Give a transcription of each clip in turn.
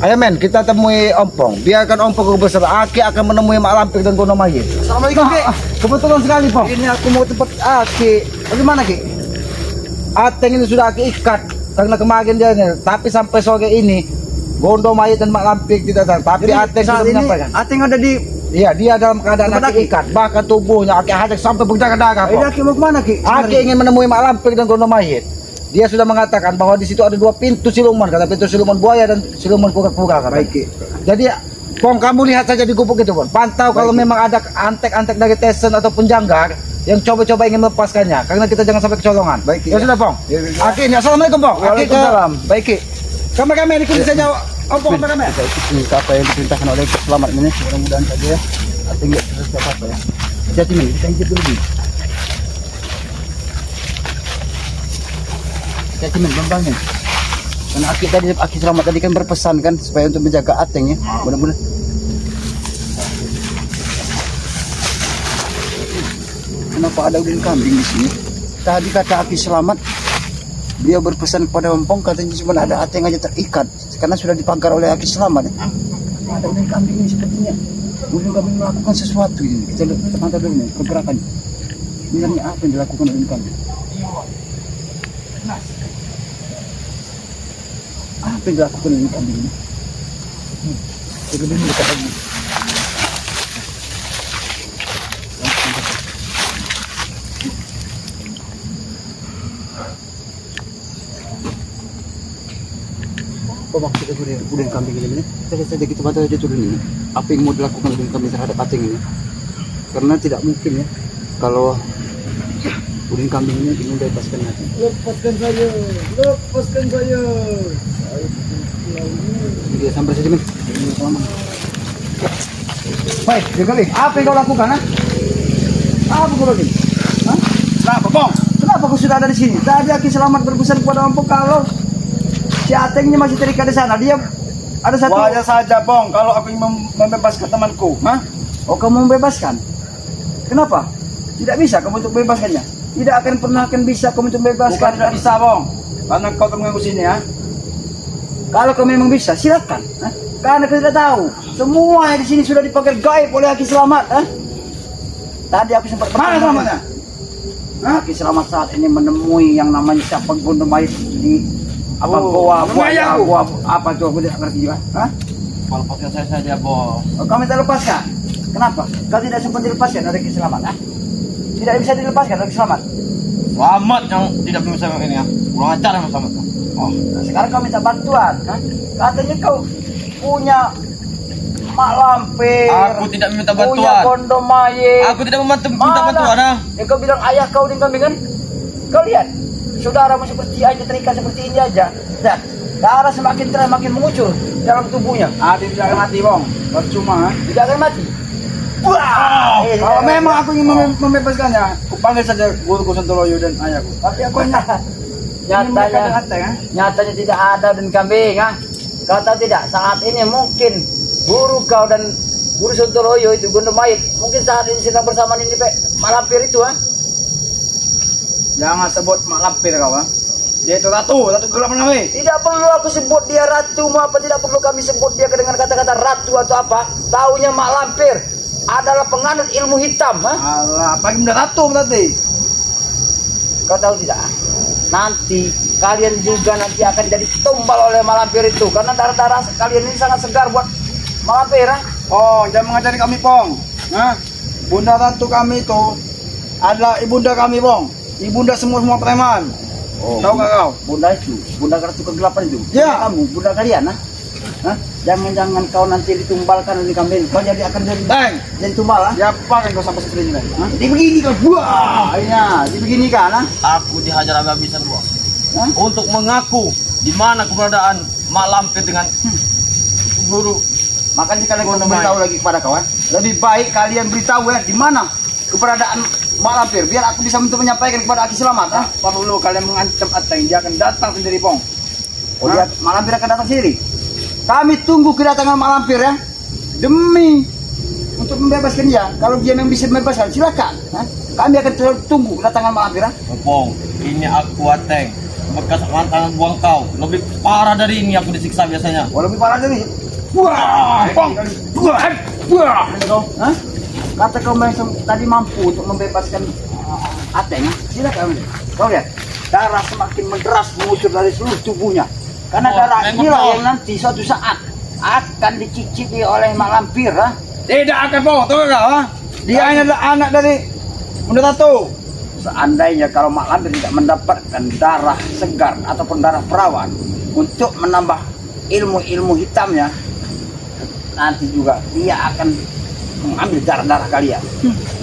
Ayo men, kita temui Ompong. Biarkan Ompong besar. Aki akan menemui Mak Lampir dan Gono Mayit. Assalamualaikum, Ki. Kebetulan sekali, Pong. Ini aku mau tempat Aki. Bagaimana, Ki? Ateng ini sudah Aki ikat karena kemarin dia nih. Tapi sampai sore ini Gono Mayit dan Mak Lampir tidak datang. Tapi Jadi, Ateng saat sudah ini menyampaikan. Ateng ada di... Iya, dia dalam keadaan Tempat Aki Aki? ikat. Bahkan tubuhnya Aki hajar sampai berdarah-darah, Pong. Aki mau kemana, Ki? Aki ingin menemui Mak Lampir dan Gono Mayit. Dia sudah mengatakan bahwa di situ ada 2 pintu siluman, kata pintu siluman buaya dan siluman kura-kura. Baik, Ki. Jadi, Pong, kamu lihat saja di gubuk itu, Pong. Pantau kalau memang ada antek-antek dari Tesen ataupun Janggar yang coba-coba ingin melepaskannya, karena kita jangan sampai kecolongan. Baik, Ki. Ya sudah, Pong. Aki, ini assalamualaikum, Pong. Aki ke Waalaikumsalam. Baik, Ki. kameramen ikuti saja, Pong, kameramen. Kita ikuti apa yang diperintahkan oleh selamat ini. Mudah-mudahan saja ya. Ateng nggak terus apa-apa ya. Hati-hati nih, kita intip dulu. Hati-hati men, bang nih. Karena Aki selamat tadi kan berpesan kan supaya untuk menjaga Ateng ya. Mudah-mudahan. Kenapa ada udin kambing di sini? Tadi kata Aki selamat, dia berpesan kepada Ompong katanya cuma ada Ateng aja terikat karena sudah dipagar oleh Aki selamat. Ada udin kambing ini sepertinya. Udin kambing melakukan sesuatu ini. Kita pantau dulu nih pergerakannya. Sebenarnya apa yang dilakukan udin kambing? Apa yang dilakukan udin kambing ini? Kita dulu dekat lagi. Apa maksudnya udin kambing ini? Kita lihat saja kita pantau aja turun ini. Apa yang mau dilakukan udin kambing terhadap Ateng ini? Karena tidak mungkin ya kalau udin kambing ini ingin bebaskan Ateng. Lepaskan saya, lepaskan saya. Dia sampai saja men. Baik, Dekali, apa yang kau lakukan, ha? Apa kau lakukan? Hah? Kenapa, Pong? Kenapa kau sudah ada di sini? Tadi Aki selamat berpesan kepada Ompong kalau si Atengnya masih terikat di sana. Dia ada satu. Wajar saja, Pong, kalau aku ingin membebaskan temanku. Hah? Oh, kamu membebaskan? Kenapa? Tidak bisa kamu untuk membebaskannya. Tidak pernah bisa kamu untuk membebaskan. Bukan tidak bisa, Pong. Karena kau telah mengganggu sini, ya. Kalau kau memang bisa, silakan. Hah? Karena kita tidak tahu. Semua yang di sini sudah dipakai gaib oleh Aki Selamat. Hah? Tadi aku sempat Mana selamatnya? Aki Selamat saat ini menemui yang namanya siapa Gono Mayit di apa goa apa tuh aku tidak ngerti juga. Hah? Lepaskan saya saja, Bos. Oh, kami tak lepaskan. Kenapa? Kau tidak sempat dilepaskan dari Aki Selamat. Hah? Tidak bisa dilepaskan dari Aki Selamat. Selamat yang tidak bisa ini ya. Kurang ajar yang selamat. Oh, nah sekarang kau minta bantuan. Hah? Katanya kau punya Mak Lampir. Aku tidak minta Punya bantuan. Gono Mayit. Aku tidak minta bantuan, ah. Yang kau bilang ayah kau di kambing kan? Kau lihat, saudaramu seperti aja terikat seperti ini aja. Dan darah semakin terang makin mengucur dalam tubuhnya. Adit tidak akan mati, Bong. Percuma, ha? Tidak akan mati. Wah, kalau tidak memang akan aku ingin membebaskannya, aku panggil saja guruku Santoloyo dan ayahku. Tapi aku hanya Nyatanya, nyatanya tidak ada dan kambing, ah. Kau tahu tidak? Saat ini mungkin guru kau dan guru Sontoloyo itu Gono Mayit mungkin saat ini sedang bersama ini Mak Lampir itu, ah. jangan sebut Mak Lampir kau, ha? Dia itu ratu gelap namanya. Tidak perlu aku sebut dia ratu, apa tidak perlu kami sebut dia dengan kata-kata ratu atau apa. Taunya Mak Lampir adalah penganut ilmu hitam, ha? Alah, pagi udah ratu berarti. Kau tahu tidak? Nanti kalian juga nanti akan jadi tumbal oleh Mak Lampir itu karena darah-darah kalian ini sangat segar buat Mak Lampir, ha? Oh, jangan mengajari kami, Pong. Nah, bunda ratu kami itu adalah ibunda kami, Pong. Ibunda semua preman. Oh, tahu nggak kau? Bunda itu, bunda ratu kegelapan itu. Ya. Kamu, bunda kalian, ha? Hah? Jangan-jangan kau nanti ditumbalkan oleh kambing. Kau jadi akan jadi tumbal, ha? Siapa yang kau sampai seperti ini? Hah? Jadi begini kau, buah. Iya, jadi begini kan, ha? Aku dihajar habis-habisan, Bos. Hah? Untuk mengaku di mana keberadaan Mak Lampir dengan guru. Makanya kalian Gono kau beritahu Mayit. lagi kepada kawan. Lebih baik kalian beritahu ya di mana keberadaan Mak Lampir biar aku bisa untuk menyampaikan kepada Aki Selamat. Ah, Perlu kalian mengancam Ateng, dia akan datang sendiri, Pong. oh dia Mak Lampir akan datang sendiri. Kami tunggu kedatangan Mak Lampir ya. Demi untuk membebaskan dia. Kalau dia memang bisa membebaskan silakan. Kami akan tunggu kedatangan Mak Lampir. Pong, ini aku Ateng. bekas tangan buang kau. Lebih parah dari ini aku disiksa biasanya. Oh, lebih parah dari. Wah, Pong. Hah? Kata kau tadi mampu untuk membebaskan Ateng. Silakan. Kau lihat, darah semakin menderas mengucur dari seluruh tubuhnya. Karena darah inilah yang nanti suatu saat akan dicicipi oleh mak lampir. Ha? Tidak akan, Pong. Tahu kau? Ha? Dia hanya adalah anak dari Bunda Tato. Seandainya kalau mak lampir tidak mendapatkan darah segar ataupun darah perawan untuk menambah ilmu-ilmu hitamnya, nanti juga dia akan mengambil darah-darah kalian.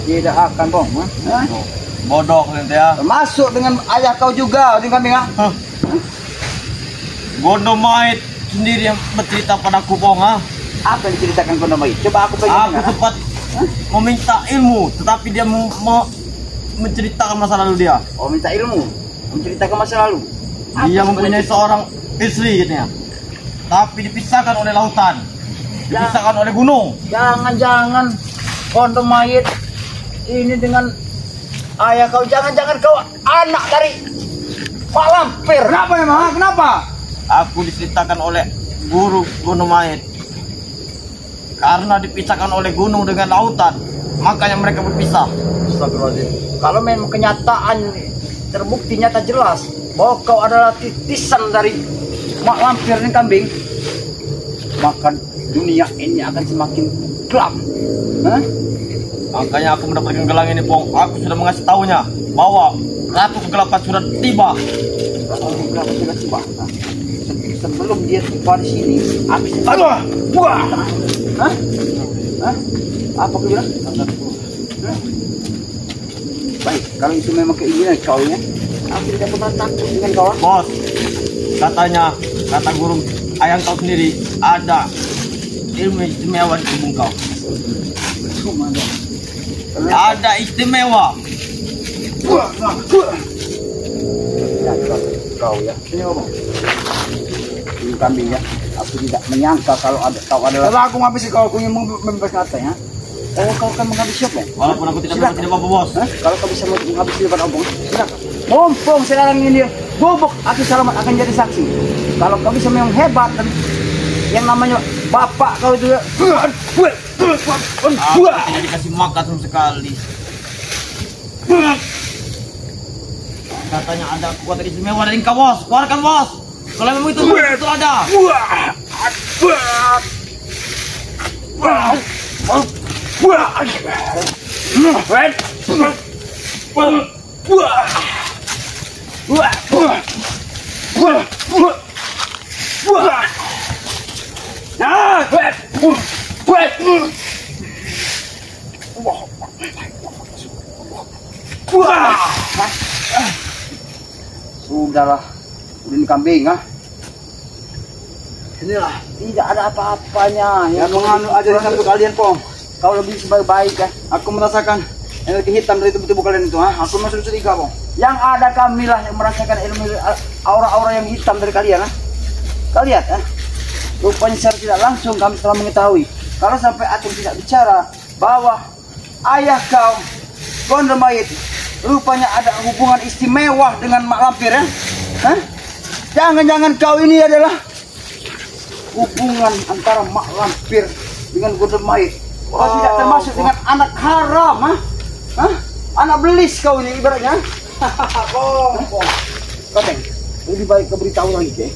Tidak akan, Pong. Hah? Bodoh nanti ya. Termasuk dengan ayah kau juga, dengan kambing. Gondomait sendiri yang bercerita padaku, Pong. Apa yang diceritakan Gondomait? Coba aku pengen Aku dengar. sempat meminta ilmu, tetapi dia menceritakan masa lalu dia. Oh, minta ilmu, menceritakan masa lalu. Dia mempunyai seorang istri katanya, tapi dipisahkan oleh lautan, dipisahkan oleh gunung. Jangan-jangan Gondomait ini dengan ayah kau, jangan-jangan kau anak dari mak lampir. Kenapa memang? Kenapa? Aku diceritakan oleh guru Gondomait, karena dipisahkan oleh gunung dengan lautan, makanya mereka berpisah. Astagfirullahaladzim. Kalau memang kenyataan terbukti nyata jelas bahwa kau adalah titisan dari mak lampir ini kambing, maka dunia ini akan semakin gelap. Hah? Makanya aku mendapatkan gelang ini, Pong. Aku sudah mengasih tahunya bahwa Ratu Kegelapan sudah tiba. Ratu Kegelapan sudah tiba. Nah, sebelum dia tiba di sini, habis. Aduh, wah. Hah? Hah? Apa kau bilang? Hah? Baik, kalau itu memang keinginan kau ya, aku tidak pernah takut dengan kau. Bos, katanya, kata guru ayang kau sendiri, ada ilmu istimewa di tubuh kau. Ada istimewa. Ya, kau ya. Sini ngomong. Ini kambing ya. Aku tidak menyangka kalau ada kau adalah. Kalau aku menghabisi kau, aku ingin membebaskan Ateng, ya. Oh, kau akan menghabisi siapa? Walaupun aku tidak apa-apa, Bos. Hah? Kalau kau bisa menghabisi depan Obong, silakan. Mumpung sekarang ini bubuk Aki Salamat akan jadi saksi. Kalau kau bisa memang hebat dan yang namanya bapak kau itu ya. Aku tidak dikasih makan sama sekali. Katanya ada kekuatan istimewa dari kau, Bos. Keluarkan, Bos. Kalau memang itu ada. Sudahlah, udin kambing, ah. Inilah, tidak ada apa-apanya. Ya, menganut ajaran satu kalian, Pong. Kau lebih sebaik-baik ya. Aku merasakan energi hitam dari tubuh kalian itu, ha? Aku masuk curiga, Pong. Yang ada kamilah yang merasakan ilmu aura-aura yang hitam dari kalian, ah. Kau lihat, ah. Rupanya secara tidak langsung kami telah mengetahui. Kalau sampai Ateng tidak bicara bahwa ayah kau, Gondomait, rupanya ada hubungan istimewa dengan mak lampir, ya. Hah? Jangan-jangan kau ini adalah hubungan antara mak lampir dengan Gondomait. Kau tidak termasuk dengan anak haram, ha? Hah? Anak belis kau ini ibaratnya. Kau Teng, lebih baik kau beritahu lagi, deh.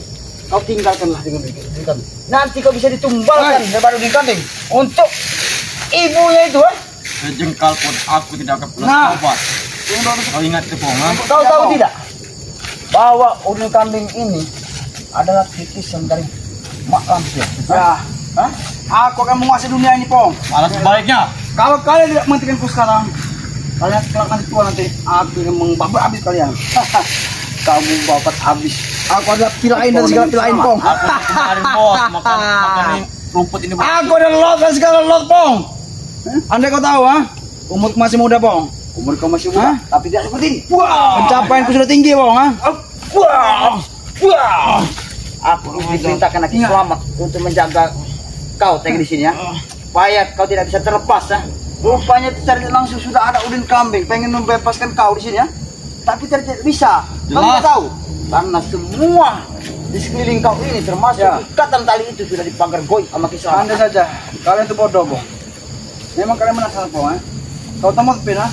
Kau tinggalkanlah dengan kambing. Nanti kau bisa ditumbalkan daripada di kambing untuk ibunya itu, ha? Sejengkal pun aku tidak akan pernah tobat. Kau ingat itu, Pong, ha? Kau tahu tidak bahwa udin kambing ini adalah titisan dari mak lampir? Ya, Hah? aku akan menguasai dunia ini, Pong. Malah sebaliknya. Kalau kalian tidak menghentikanku sekarang, kalian kelak nanti tua nanti. Aku yang membabat habis kalian. Kamu babat habis. Aku adalah pilain dan segala pilain, Pong. Aku kemarin, Bos, makan rumput ini, Bos. Aku adalah lot dan segala lot, Pong. Andai kau tahu, ha? Umurku masih muda, Pong. Umur kau masih muda, tapi tidak seperti ini. Pencapaianku sudah tinggi, Pong, ha? Aku diperintahkan Aki Selamat untuk menjaga kau Teng di sini, ya. Supaya kau tidak bisa terlepas, ya. Rupanya secara langsung sudah ada udin kambing pengen membebaskan kau di sini, ya. Tapi tidak bisa. Kamu Jelas. tidak tahu. Karena semua di sekeliling kau ini termasuk ikatan tali itu sudah dipagar goib sama Kisah. Andai saja kalian itu bodoh, Bong. Memang kalian menasar, Bong. Kau tahu Morpin, ha?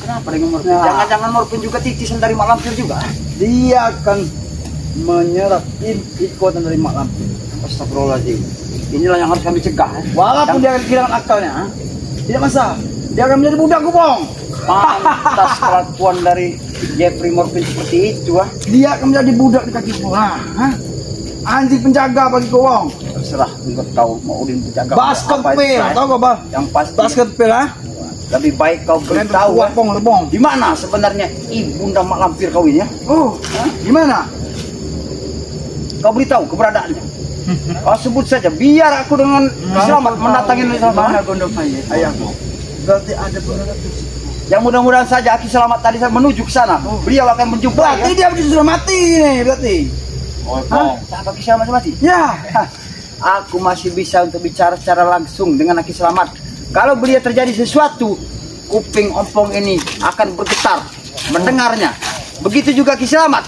Kenapa dengan Morpin? Jangan-jangan Morpin juga titisan dari Mak Lampir juga? Dia akan menyerap kekuatan dari Mak Lampir. Astagfirullahaladzim. Inilah yang harus kami cegah. Walaupun dia akan kehilangan akalnya, ha? Tidak masalah. Dia akan menjadi budakku, Bong. Pantas kelakuan dari Jeffrey Morpin seperti itu, ha? Dia akan menjadi budak di kakiku. Nah, ha? Anjing penjaga bagi kau, Bong. Terserah menurut kau mau Udin penjaga. Basket pil, tahu gak, Bang? Yang pasti Basket pil, ha? lebih baik kau beritahu Bong. di mana sebenarnya ibunda Mak Lampir kau ini, ya? Oh, gimana? Kau beritahu keberadaannya. Kau sebut saja, biar aku dengan selamat mendatangi Mana Gondok Mayit? Ayahku. Berarti ada berada. yang mudah-mudahan saja Aki Selamat tadi menuju ke sana. Beliau akan menjumpai. Berarti dia sudah mati nih, berarti. Oh, Aki Selamat mati? Ya. Aku masih bisa untuk bicara secara langsung dengan Aki Selamat. Kalau beliau terjadi sesuatu, kuping ompong ini akan bergetar mendengarnya. Begitu juga Aki Selamat.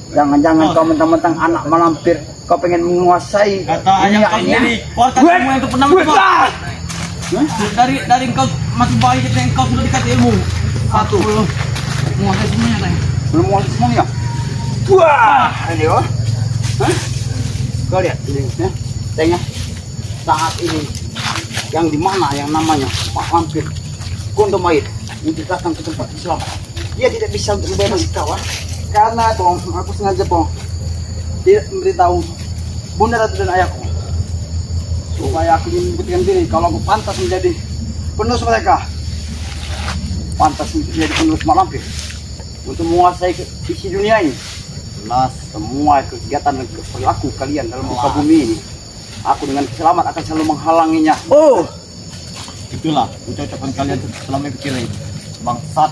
Jangan-jangan kau mentang-mentang anak Mak Lampir, kau pengen menguasai Kata ayah kau sendiri, keluarkan semua yang terpendam itu. Dari engkau masih bayi, jadi engkau sudah dikasih ilmu. Satu, menguasai semuanya, Teng. belum menguasai semuanya. Wah, ini oh. Kau lihat ini, ya. Tengah saat ini yang dimana yang namanya Mak Lampir Gondok Mayit untuk datang ke tempat Islam, dia tidak bisa untuk membebasi kau, Karena, Bong, aku sengaja, Bong, tidak memberitahu Bunda Ratu dan ayahku supaya aku membuktikan diri kalau aku pantas menjadi penerus mereka. pantas untuk menjadi penerus Mak Lampir untuk menguasai isi dunia ini. Jelas semua kegiatan dan perilaku kalian dalam muka bumi ini, aku dengan Selamat akan selalu menghalanginya. Oh, Itulah ucapan kalian selama pikirin. Bangsat.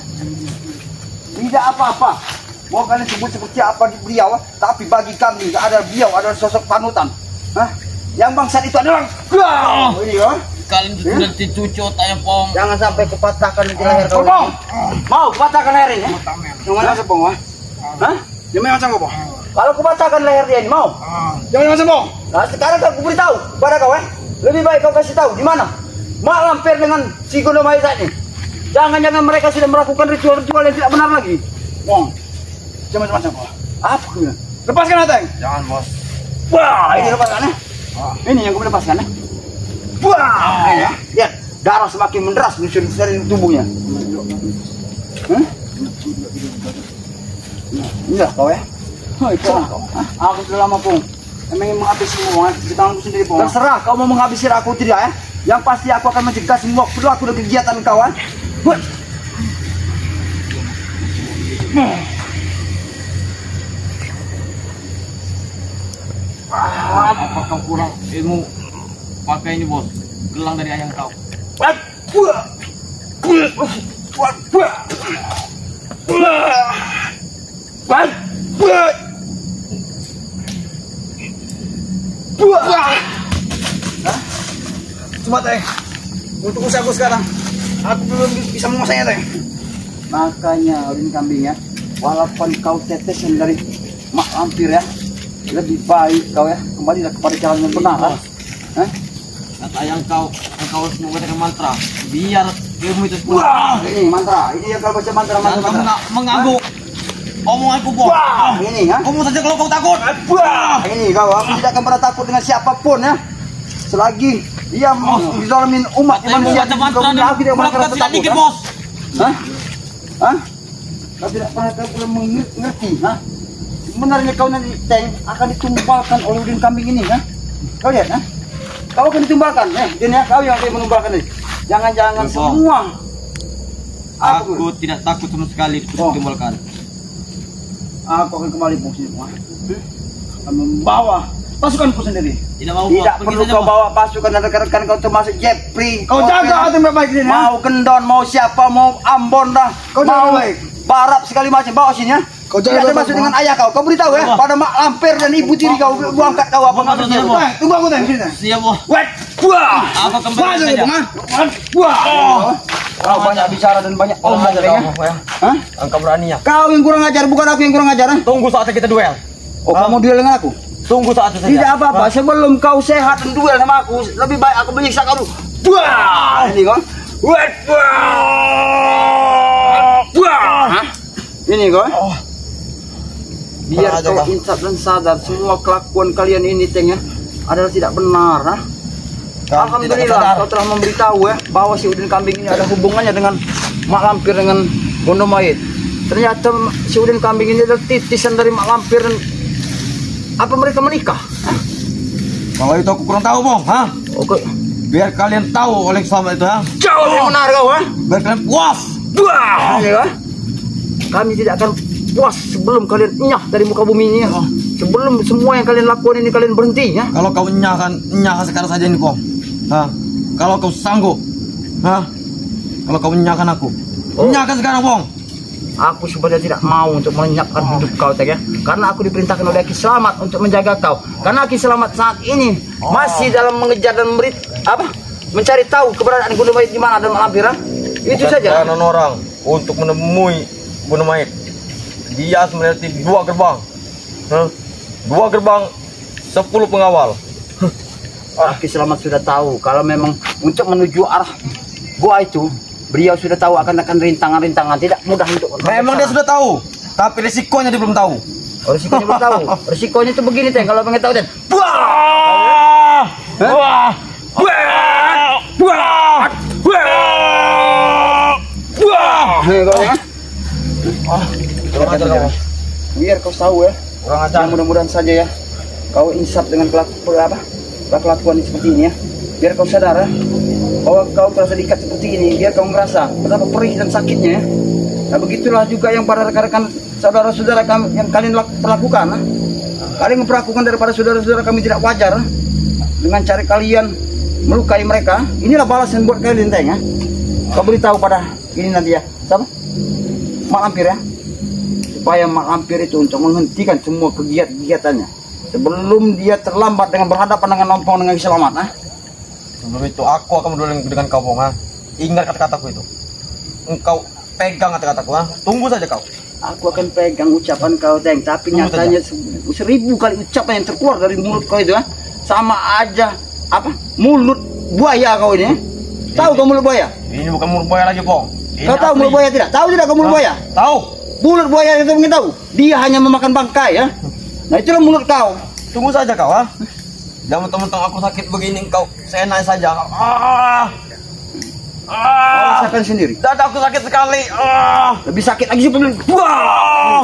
tidak apa-apa. Mau kalian sebut seperti apa di beliau, tapi bagi kami ada beliau adalah sosok panutan. Yang bangsat itu adalah ini ya. Kalian sudah dicuci otaknya, Pong. Jangan sampai kupatahkan di leher kau. Mau kupatahkan leher ini? Yang mana sih, Bong? Hah? Yang mana macam kau, Bong? Kalau kupatahkan leher dia ini mau? Yang mana macam, Bong? Nah, sekarang aku beritahu pada kau, lebih baik kau kasih tahu di mana Mak Lampir dengan si Gondok Mayit ini. Jangan-jangan mereka sudah melakukan ritual-ritual yang tidak benar lagi. Bong, yang macam kau? Apa kau? Lepaskan, Ateng. Jangan, Bos. Wah, ini lepaskan ya. Ini yang kau lepaskan ya. Wah, ini ya. Lihat, darah semakin menderas dari tubuhnya. Inilah kau ya. Itu kau. Aku sudah lama, Pung. Emang yang menghabisi semua di tanganku sendiri, Bong. Terserah kau mau menghabisi aku tidak ya. Yang pasti aku akan mencegah semua perilaku dan kegiatan kau. Apakah kurang ilmu pakai ini, Bos? Gelang dari ayah kau. Coba, Teng. Untuk usahaku sekarang, aku belum bisa menguasainya, Teng. Makanya Udin Kambing ya, walaupun kau tetesan dari Mak Lampir ya, lebih baik kau ya kembalilah kepada jalan yang benar. Kata ayah kau harus menggunakan mantra biar ilmu itu Wah, ini mantra. Ini yang kau baca mantra. Kamu mengangguk omonganku, Bos. Ini ya. Kamu saja kalau kau takut. Ini kau, aku tidak akan pernah takut dengan siapapun ya. Selagi dia menzalimin umat manusia, Baca mantra dan melakukan tidak dikit, Bos. Kau tidak pernah mengerti, sebenarnya kau nanti Teng akan ditumbalkan oleh Udin Kambing ini, Kau lihat, kau akan ditumbalkan, Din ya, kau yang akan menumbalkan ini. Jangan-jangan semua. Aku tidak takut sama sekali ditumbalkan. Aku akan kembali fungsi semua. Akan membawa pasukanku sendiri. Tidak mau Tidak pergi perlu saja, kau Bang. bawa pasukan dan rekan-rekan kau termasuk Jepri. Kau jaga hati baik-baik di sini. Ya? Mau Kendon, mau siapa, mau Ambon dah. Kau jaga mau baik. Barat segala macam bawa sini ya. Kau Tidak jaga termasuk baik, dengan ayah kau. Kau beritahu ya Bang. pada Mak Lampir dan ibu tiri kau, gua angkat kau apa Bang, maksudnya. terus, Bang. Bang, tunggu aku tanya sini. Siap, Bang. Wet, buah. Aku kembali Maju saja. Bang. Wah. Kau banyak bicara dan banyak Kurang omong ajar kayaknya. kamu, ya. Hah? Engkau beraninya. Kau yang kurang ajar, bukan aku yang kurang ajar. Ha? Tunggu saatnya kita duel. Oh, kamu duel dengan aku? Tunggu saatnya saja. Tidak apa-apa, sebelum kau sehat dan duel sama aku, lebih baik aku menyiksa kau dulu. Buah. Ini kau. Wet, buah. Buah. Hah? Ini kau. Biar Kurang ajar, kau Bang. insaf dan sadar semua kelakuan kalian ini Teng ya adalah tidak benar. Ha? Kau Alhamdulillah tidak sadar. kau telah memberitahu ya bahwa si Udin Kambing ini ada hubungannya dengan Mak Lampir dengan Gondomayit. Ternyata si Udin Kambing ini adalah titisan dari Mak Lampir dan apa mereka menikah? Hah? Kalau itu aku kurang tahu, Bang. Hah? Oke. Biar kalian tahu oleh selama itu, ha? Jauh lebih benar kau ha? Biar kalian puas. Buah. Ya, kami tidak akan puas sebelum kalian nyah dari muka bumi ini ya. Sebelum semua yang kalian lakukan ini kalian berhenti ya. Kalau kau nyahkan sekarang saja ini, Bang. Hah? Kalau kau sanggup, hah? Kalau kau menyahkan aku, nyahkan sekarang, Bang. Aku sebenarnya tidak mau untuk melenyapkan hidup kau Teng ya. Karena aku diperintahkan oleh Ki Selamat untuk menjaga kau. Karena Ki Selamat saat ini masih dalam mengejar dan mencari tahu keberadaan Gondomayit di mana dan Mak Lampir. Ha? Itu saja. Kanan orang untuk menemui Gondomayit. Dia melewati 2 gerbang. Hah? 2 gerbang, 10 pengawal. Ki Selamat sudah tahu kalau memang untuk menuju arah gua itu beliau sudah tahu akan rintangan-rintangan tidak mudah untuk Memang dia sudah tahu, tapi risikonya dia belum tahu. Oh, risikonya belum tahu. Risikonya itu begini Teng kalau pengen tahu Teng. Wah! Wah! Wah! Wah! Wah! Kurang ajar kamu. Biar kau tahu ya. Kurang ajar. Ya, mudah-mudahan saja ya kau insaf dengan kelakuan seperti ini ya. Biar kau sadar ya bahwa kau telah terikat seperti ini. Biar kau merasa betapa perih dan sakitnya ya. Nah begitulah juga yang para rekan-rekan saudara-saudara kami yang kalian perlakukan. Ha? Kalian memperlakukan daripada saudara-saudara kami tidak wajar dengan cara kalian melukai mereka. Inilah balasan buat kalian Teng ya. Kau beritahu pada ini nanti ya. Siapa? Mak Lampir ya. Supaya Mak Lampir itu untuk menghentikan semua kegiatannya sebelum dia terlambat dengan berhadapan dengan Ompong dengan Ki Selamat. Ha? Sebelum itu aku akan berduel dengan kau, Bang. Ha? Ingat kata-kataku itu. Engkau pegang kata-kataku, ha? Tunggu saja kau. Aku akan pegang ucapan kau Teng, tapi Tunggu nyatanya 1000 kali ucapan yang terkeluar dari mulut kau itu ha? Sama aja mulut buaya kau ini. Tahu kau mulut buaya? Ini bukan mulut buaya lagi, Bang. Ini Kau tahu asli. mulut buaya tidak? Tahu tidak kau mulut buaya? Tahu. Mulut buaya itu mungkin tahu. Dia hanya memakan bangkai ya. Nah itulah mulut kau. Tunggu saja kau, ha? Jangan mentang-mentang aku sakit begini, kau seenak saja. Kau rasakan sendiri. Dada aku sakit sekali. Lebih sakit lagi seperti Wah.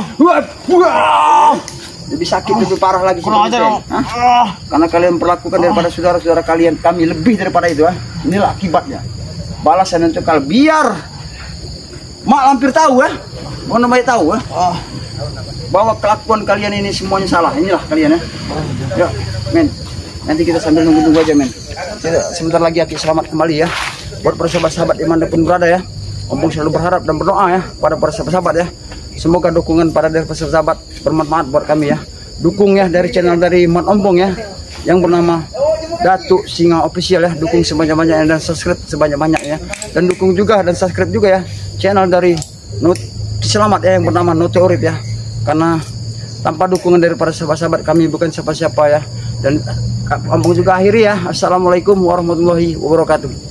Lebih sakit lebih parah lagi Kurang seperti ajar, itu. Hah? Karena kalian memperlakukan daripada saudara-saudara kalian kami lebih daripada itu ha. Inilah akibatnya. Balasan untuk kalian biar Mak Lampir tahu ya. Gondomayit tahu ya. Bahwa kelakuan kalian ini semuanya salah. Inilah kalian ya. Yuk, men. Nanti kita sambil nunggu-nunggu aja, men. Sebentar lagi Ki Selamat kembali ya. Buat para sahabat-sahabat dimanapun berada ya. Ompong selalu berharap dan berdoa ya pada para sahabat-sahabat ya. Semoga dukungan pada dari para sahabat bermanfaat buat kami ya. Dukung ya dari channel dari Mat Ompong ya. Yang bernama Datuk Singa Official ya. Dukung sebanyak-banyaknya dan subscribe sebanyak-banyaknya. Dan dukung juga dan subscribe juga ya channel dari Ki Selamat ya yang bernama Noto Urip ya. Karena tanpa dukungan dari para sahabat-sahabat kami bukan siapa-siapa ya. Dan Ompong juga akhiri ya. Assalamualaikum warahmatullahi wabarakatuh.